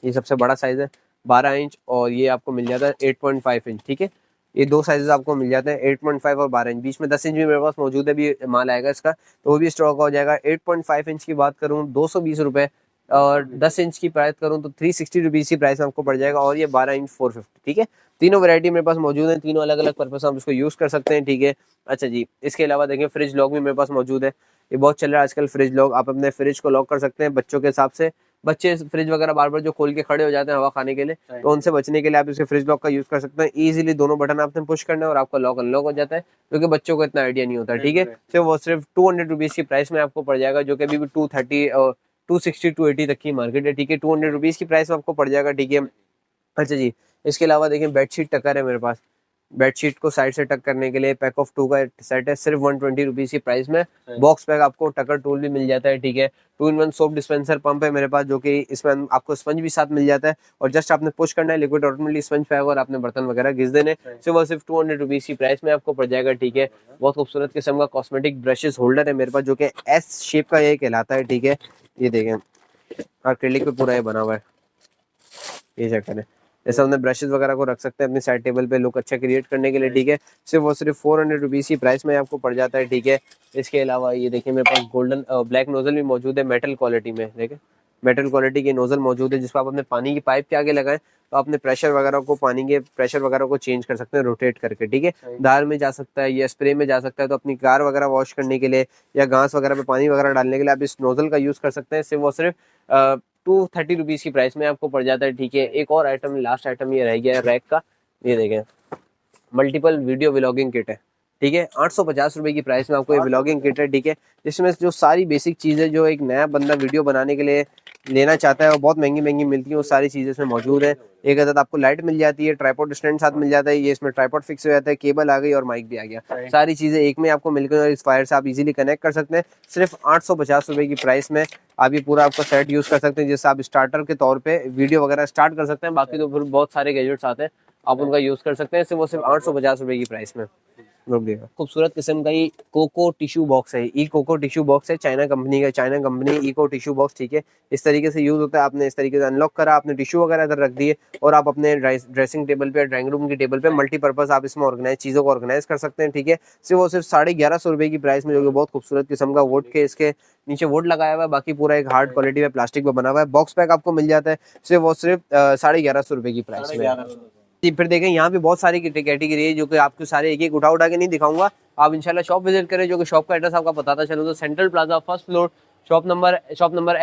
ये सबसे बड़ा साइज़ है 12 इंच और ये आपको मिल जाता है 8.5 इंच, ठीक है। ये दो साइजेस आपको मिल जाते हैं 8.5 और 12 इंच, बीच में 10 इंच भी मेरे पास मौजूद है, भी माल आएगा इसका तो वो भी स्टॉक हो जाएगा। 8.5 इंच की बात करूँ 220 रुपये और 10 इंच की प्राइस करूँ तो 360 रुपीज़ की प्राइस में आपको पड़ जाएगा और ये 12 इंच 450, ठीक है। तीनों वैरायटी मेरे पास मौजूद है, तीनों अलग अलग पर्पस आप इसको यूज़ कर सकते हैं, ठीक है। अच्छा जी, इसके अलावा देखें फ्रिज लॉक भी मेरे पास मौजूद है। ये बहुत चल रहा है आजकल फ्रिज लॉक, आप अपने फ्रिज को लॉक कर सकते हैं बच्चों के हिसाब से। बच्चे फ्रिज वगैरह बार बार जो खोल के खड़े हो जाते हैं हवा खाने के लिए, तो उनसे बचने के लिए आप इसके फ्रिज लॉक का यूज कर सकते हैं। इजीली दोनों बटन आपने पुश करना है और आपका लॉक अनलॉक हो जाता है, क्योंकि बच्चों को इतना आइडिया नहीं होता, ठीक है। तो वो सिर्फ 200 रुपीज़ की प्राइस में आपको पड़ जाएगा, जो कि अभी भी 230 और 260 280 तक की मार्केट है, ठीक है। 200 रुपीज़ की प्राइस में आपको पड़ जाएगा, ठीक है। अच्छा जी, इसके अलावा देखिए बेडशीट टकर है मेरे पास। बेडशीट को साइड से टक करने के लिए पैक ऑफ 2 का सेट है, सिर्फ 120 रुपीज़ की प्राइस में। बॉक्स पैक आपको टकर टूल भी मिल जाता है, ठीक है। 2-in-1 सोप डिस्पेंसर पंप है मेरे पास, जो कि इसमें आपको स्पंज भी साथ मिल जाता है और जस्ट आपने पुश करना है, लिक्विड ऑटोमेटिकली स्पंज पैक और आपने बर्तन वगैरह घिस देने। सिर्फ 200 रुपीज़ की प्राइस में आपको पड़ जाएगा, ठीक है। बहुत खूबसूरत किस्म का कॉस्मेटिक ब्रशेस होल्डर है मेरे पास, जो कि एस शेप का ये कहलाता है, ठीक है। ये देखें एक्रिलिक पे पूरा ये बना हुआ है, ये चेक करें। जैसे हमने ब्रशेस वगैरह को रख सकते हैं अपने साइड टेबल पे लुक अच्छा क्रिएट करने के लिए, ठीक है। सिर्फ 400 रुपीज़ की प्राइस में आपको पड़ जाता है, ठीक है। इसके अलावा ये देखिए मेरे पास गोल्डन ब्लैक नोजल भी मौजूद है मेटल क्वालिटी में, देखें मेटल क्वालिटी की नोजल मौजूद है, जिसको आप अपने पानी की पाइप के आगे लगाएं तो अपने प्रेशर वगैरह को, पानी के प्रेशर वगैरह को चेंज कर सकते हैं रोटेट करके, ठीक है। दाल में जा सकता है या स्प्रे में जा सकता है, तो अपनी कार वगैरह वॉश करने के लिए या घास वगैरह पे पानी वगैरह डालने के लिए आप इस नोजल का यूज़ कर सकते हैं। सिर्फ 230 रुपीज़ की प्राइस में आपको पड़ जाता है, ठीक है। एक और आइटम, लास्ट आइटम ये रह गया है रैक का, ये देखें मल्टीपल वीडियो व्लॉगिंग किट है, ठीक है। 850 रुपये की प्राइस में आपको ये व्लॉगिंग किट है, ठीक है। जिसमें जो सारी बेसिक चीज़ें जो एक नया बंदा वीडियो बनाने के लिए लेना चाहता है और बहुत महंगी महंगी मिलती है, वो सारी चीज़ें इसमें मौजूद है। एक अदद आपको लाइट मिल जाती है, ट्राइपॉड स्टैंड साथ मिल जाता है, ये इसमें ट्राइपॉड फिक्स हो जाता है, केबल आ गई और माइक भी आ गया, सारी चीज़ें एक में आपको मिल गई और इस फायर से आप इजीली कनेक्ट कर सकते हैं। सिर्फ 850 रुपये की प्राइस में आप ये पूरा आपका सेट यूज़ कर सकते हैं, जिससे आप स्टार्टर के तौर पे वीडियो वगैरह स्टार्ट कर सकते हैं। बाकी तो फिर बहुत सारे गैजेट्स आते हैं, आप उनका यूज़ कर सकते हैं। सिर्फ 850 रुपये की प्राइस में। खूबसूरत किस्म का ये कोको टिश्यू बॉक्स है, ई कोको टिश्यू बॉक्स है, चाइना कंपनी का, China company Eco tissue box, ठीक है। इस तरीके से यूज होता है, आपने इस तरीके से अनलॉक करा, आपने टिश्यू वगैरह इधर रख दिए और आप अपने ड्रेसिंग टेबल पे, ड्राइंग रूम की टेबल पे मल्टीपर्पज आप इसमें ऑर्गेनाइज चीज़ों को ऑर्गेनाइज कर सकते हैं, ठीक है। सिर्फ 1150 रुपये की प्राइस में, जो कि बहुत खूबसूरत किस्म का वुड के, इसके नीचे वुड लगाया हुआ है, बाकी पूरा एक हार्ड क्वालिटी में प्लास्टिक में बना हुआ है। बॉक्स पैक आपको मिल जाता है सिर्फ 1150 रुपये की प्राइस में जी। फिर देखें यहाँ पे बहुत सारी कैटेगरी है, जो कि आपको सारे एक एक उठा के नहीं दिखाऊंगा, आप इंशाल्लाह शॉप विजिट करें, जो कि शॉप का एड्रेस आपका बताता चलो तो central plaza first floor, shop number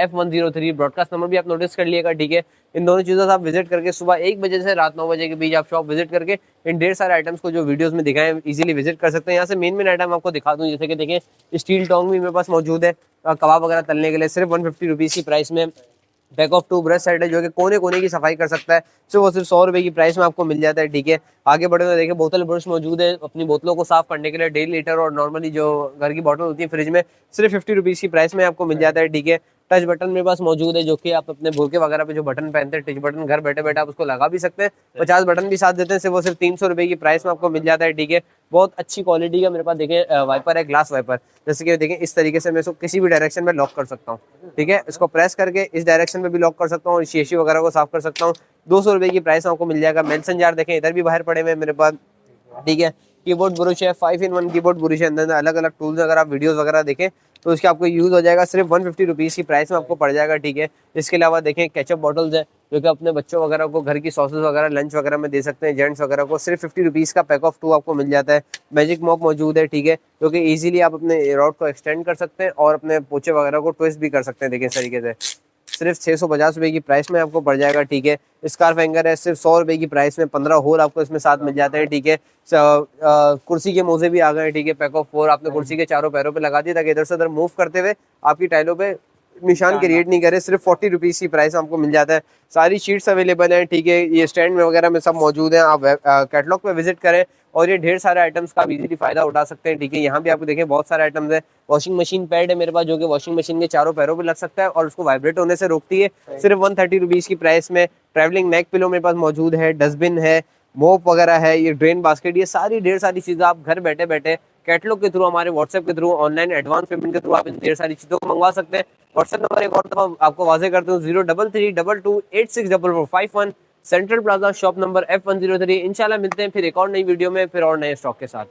F103, broadcast number भी आप नोटिस कर लिएगा, ठीक है। इन दोनों चीज़ों से आप विजिट करके सुबह 1 बजे से रात 9 बजे के बीच आप शॉप विजिट करके इन ढेर सारे आइटम्स को जो वीडियोस में दिखाएं इजीली विजिट कर सकते हैं। यहाँ से मेन आइटम आपको दिखा दूँ, जैसे कि देखें स्टील टोंग भी मेरे पास मौजूद है कबाब वगैरह तलने के लिए, सिर्फ 150 रुपीज़ की प्राइस में। पैक ऑफ 2 ब्रश सेट है, जो कि कोने कोने की सफाई कर सकता है, सिर्फ 100 रुपये की प्राइस में आपको मिल जाता है, ठीक है। आगे बढ़े तो देखिए बोतल ब्रश मौजूद है अपनी बोतलों को साफ करने के लिए, 1.5 लीटर और नॉर्मली जो घर की बोतल होती है फ्रिज में, सिर्फ 50 रुपीज़ की प्राइस में आपको मिल जाता है, ठीक है। टच बटन मेरे पास मौजूद है, जो कि आप अपने बुरके वगैरह पे जो बटन पहनते हैं, टच बटन, घर बैठे बैठे आप उसको लगा भी सकते हैं। 50 बटन भी साथ देते हैं, सिर्फ 300 रुपये की प्राइस में आपको मिल जाता है, ठीक है। बहुत अच्छी क्वालिटी का मेरे पास देखें वाइपर है, ग्लास वाइपर, जैसे कि देखें इस तरीके से मैं इसको किसी भी डायरेक्शन में लॉक कर सकता हूँ, ठीक है। इसको प्रेस करके इस डायरेक्शन में भी लॉक कर सकता हूँ, शीशी वगैरह को साफ कर सकता हूँ। 200 रुपये की प्राइस आपको मिल जाएगा। मेल्सन जार देखें इधर भी बाहर पड़े हुए मेरे पास, ठीक है। कीबोर्ड ब्रुश है, 5-in-1 कीबोर्ड ब्रुश है, अंदर अलग अलग टूल्स अगर आप वीडियोस वगैरह देखें तो उसके आपको यूज़ हो जाएगा, सिर्फ 150 रुपीज़ की प्राइस में आपको पड़ जाएगा, ठीक है। इसके अलावा देखें केचप बॉटल्स है, जो कि अपने बच्चों वगैरह को घर की सॉसेस वगैरह लंच वगैरह में दे सकते हैं, जेंट्स वगैरह को सिर्फ 50 रुपीज़ का पैक ऑफ 2 आपको मिल जाता है। मैजिक मॉप मौजूद है, ठीक है, जो कि ईजिली आप अपने रॉड को एक्सटेंड कर सकते हैं और अपने पोचे वगैरह को ट्विस्ट भी कर सकते हैं, देखिए इस तरीके से। सिर्फ 650 रुपये की प्राइस में आपको पड़ जाएगा, ठीक है। स्कार्फ हैंगर है, सिर्फ 100 रुपये की प्राइस में, 15 होल आपको इसमें साथ मिल जाते हैं, ठीक है। कुर्सी के मोजे भी आ गए, ठीक है, पैक ऑफ 4 आपने कुर्सी के चारों पैरों पे लगा दिए ताकि इधर से उधर मूव करते हुए आपकी टाइलों पे निशान के रेट नहीं करे, सिर्फ 40 रुपीज की प्राइस आपको मिल जाता है। सारी शीट्स अवेलेबल हैं, ठीक है, ये स्टैंड में वगैरह में सब मौजूद हैं। आप कैटलॉग पे विजिट करें और ये ढेर सारे आइटम्स का इजीली फायदा उठा सकते हैं, ठीक है। यहाँ भी आपको देखें बहुत सारे आइटम्स है। वॉशिंग मशीन पैड है मेरे पास, जो कि वॉशिंग मशीन के चारों पैरों पे लग सकता है और उसको वाइब्रेट होने से रोकती है, सिर्फ 130 रुपीज की प्राइस में। ट्रैवलिंग नेक पिलो मेरे पास मौजूद है, डस्टबिन है, मोप वगैरह है, ये ड्रेन बास्केट, ये सारी ढेर सारी चीजें आप घर बैठे बैठे कैटलॉग के थ्रू, हमारे व्हाट्सएप के थ्रू, ऑनलाइन एडवांस पेमेंट के थ्रू आप इन ढेर सारी चीजों को मंगवा सकते हैं। व्हाट्सएप नंबर एक और दफा आपको वाजे करता हूँ, 0332286451, central plaza, shop number F103। इंशाल्लाह मिलते हैं फिर एक और नई वीडियो में, फिर और नए स्टॉक के साथ।